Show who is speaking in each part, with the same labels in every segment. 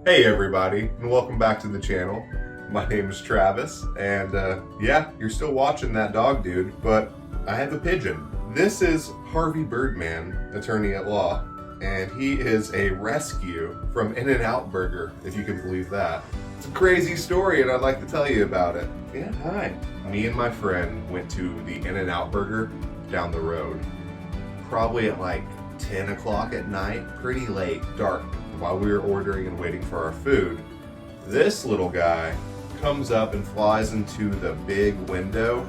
Speaker 1: Hey everybody, and welcome back to the channel. My name is Travis, and yeah, you're still watching that dog dude, but I have a pigeon. This is Harvey Birdman, attorney at law, and he is a rescue from In-N-Out Burger, if you can believe that. It's a crazy story, and I'd like to tell you about it. Yeah, hi. Me and my friend went to the In-N-Out Burger down the road, probably at like 10 o'clock at night, pretty late, dark. While we were ordering and waiting for our food, this little guy comes up and flies into the big window,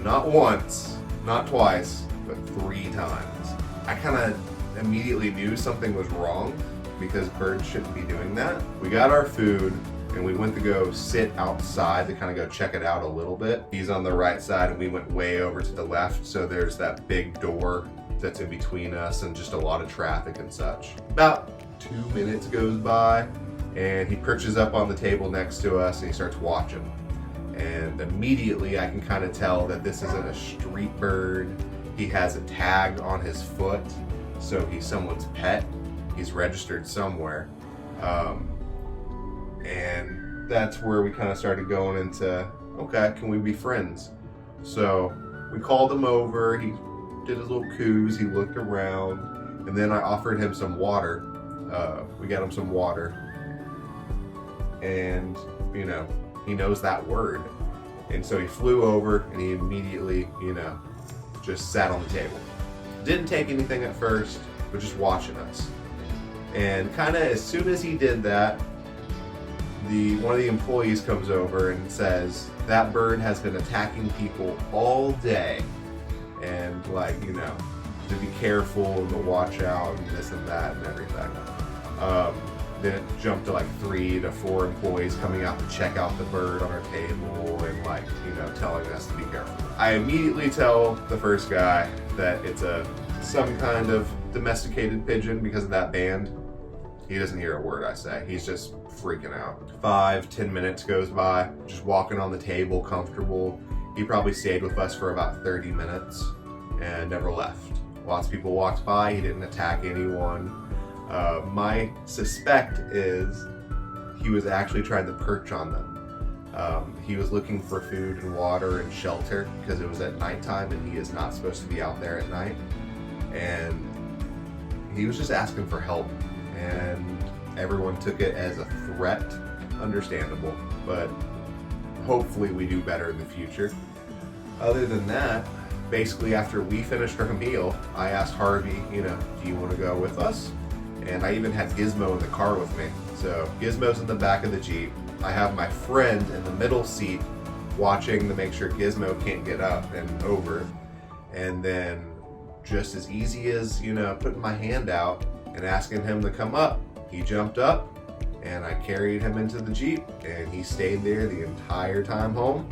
Speaker 1: not once, not twice, but 3 times. I kind of immediately knew something was wrong because birds shouldn't be doing that. We got our food and we went to go sit outside to kind of go check it out a little bit. He's on the right side and we went way over to the left, so there's that big door that's in between us and just a lot of traffic and such. About 2 minutes goes by and he perches up on the table next to us and he starts watching. And immediately I can kind of tell that this isn't a street bird. He has a tag on his foot, so he's someone's pet. He's registered somewhere. And that's where we kind of started going into, okay, can we be friends? So we called him over, he did his little coos, he looked around, and then I offered him some water. We got him some water, and you know, he knows that word, and so he flew over and he immediately, you know, just sat on the table. Didn't take anything at first, but just watching us. And kind of as soon as he did that, one of the employees comes over and says, that bird has been attacking people all day, and like, you know, to be careful and to watch out and this and that and everything. Then it jumped to like 3 to 4 employees coming out to check out the bird on our table and like, you know, telling us to be careful. I immediately tell the first guy that it's some kind of domesticated pigeon because of that band. He doesn't hear a word I say. He's just freaking out. 5-10 minutes goes by, just walking on the table, comfortable. He probably stayed with us for about 30 minutes and never left. Lots of people walked by, he didn't attack anyone. My suspect is he was actually trying to perch on them. He was looking for food and water and shelter because it was at nighttime and he is not supposed to be out there at night. And he was just asking for help, and everyone took it as a threat. Understandable, but hopefully we do better in the future. Other than that, basically after we finished our meal, I asked Harvey, you know, do you want to go with us? And I even had Gizmo in the car with me. So Gizmo's in the back of the Jeep. I have my friend in the middle seat watching to make sure Gizmo can't get up and over. And then just as easy as, you know, putting my hand out and asking him to come up, he jumped up and I carried him into the Jeep and he stayed there the entire time home.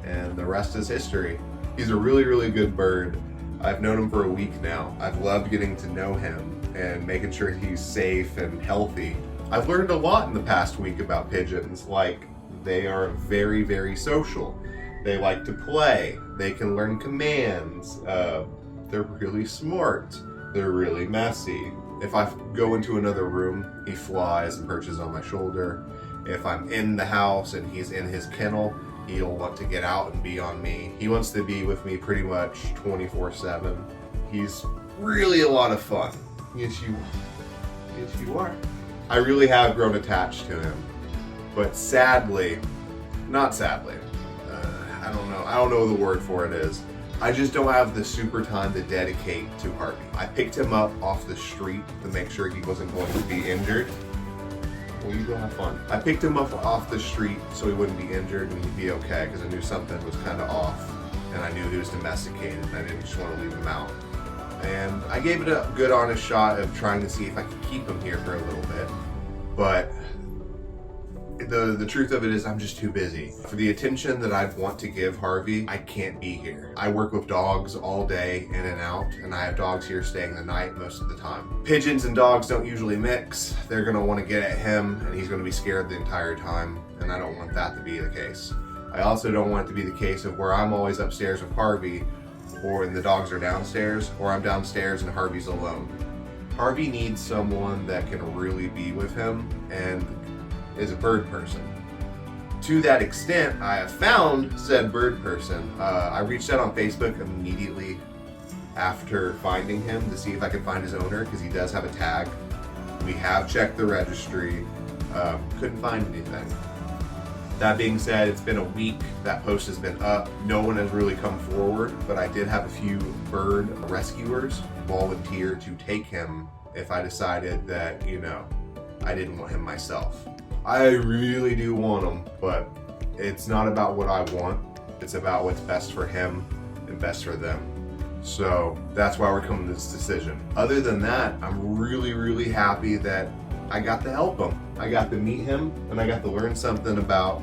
Speaker 1: And the rest is history. He's a really, really good bird. I've known him for a week now. I've loved getting to know him and making sure he's safe and healthy. I've learned a lot in the past week about pigeons, like they are very, very social. They like to play. They can learn commands. They're really smart. They're really messy. If I go into another room, he flies and perches on my shoulder. If I'm in the house and he's in his kennel, he'll want to get out and be on me. He wants to be with me pretty much 24/7. He's really a lot of fun. Yes, you are. I really have grown attached to him, but sadly, not sadly, I don't know the word for it is. I just don't have the super time to dedicate to Harvey. I picked him up off the street to make sure he wasn't going to be injured. Well, you go have fun. I picked him up off the street so he wouldn't be injured and he'd be okay, because I knew something was kind of off and I knew he was domesticated and I didn't just want to leave him out. And I gave it a good honest shot of trying to see if I could keep him here for a little bit. But the truth of it is I'm just too busy. For the attention that I'd want to give Harvey, I can't be here. I work with dogs all day in and out, and I have dogs here staying the night most of the time. Pigeons and dogs don't usually mix. They're gonna want to get at him and he's gonna be scared the entire time, and I don't want that to be the case. I also don't want it to be the case of where I'm always upstairs with Harvey, or when the dogs are downstairs, or I'm downstairs and Harvey's alone. Harvey needs someone that can really be with him and is a bird person. To that extent, I have found said bird person. I reached out on Facebook immediately after finding him to see if I could find his owner, because he does have a tag. We have checked the registry, couldn't find anything. That being said, it's been a week, that post has been up. No one has really come forward, but I did have a few bird rescuers volunteer to take him if I decided that, you know, I didn't want him myself. I really do want him, but it's not about what I want. It's about what's best for him and best for them. So that's why we're coming to this decision. Other than that, I'm really, really happy that I got to help him. I got to meet him and I got to learn something about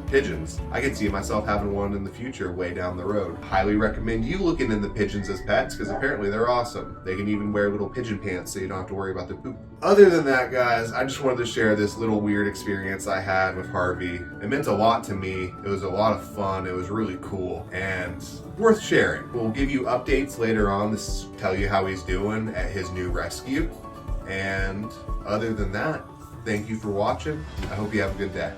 Speaker 1: pigeons. I could see myself having one in the future way down the road. Highly recommend you looking into pigeons as pets, because apparently they're awesome. They can even wear little pigeon pants so you don't have to worry about their poop. Other than that, guys, I just wanted to share this little weird experience I had with Harvey. It meant a lot to me. It was a lot of fun. It was really cool and worth sharing. We'll give you updates later on to tell you how he's doing at his new rescue. And other than that, thank you for watching. I hope you have a good day.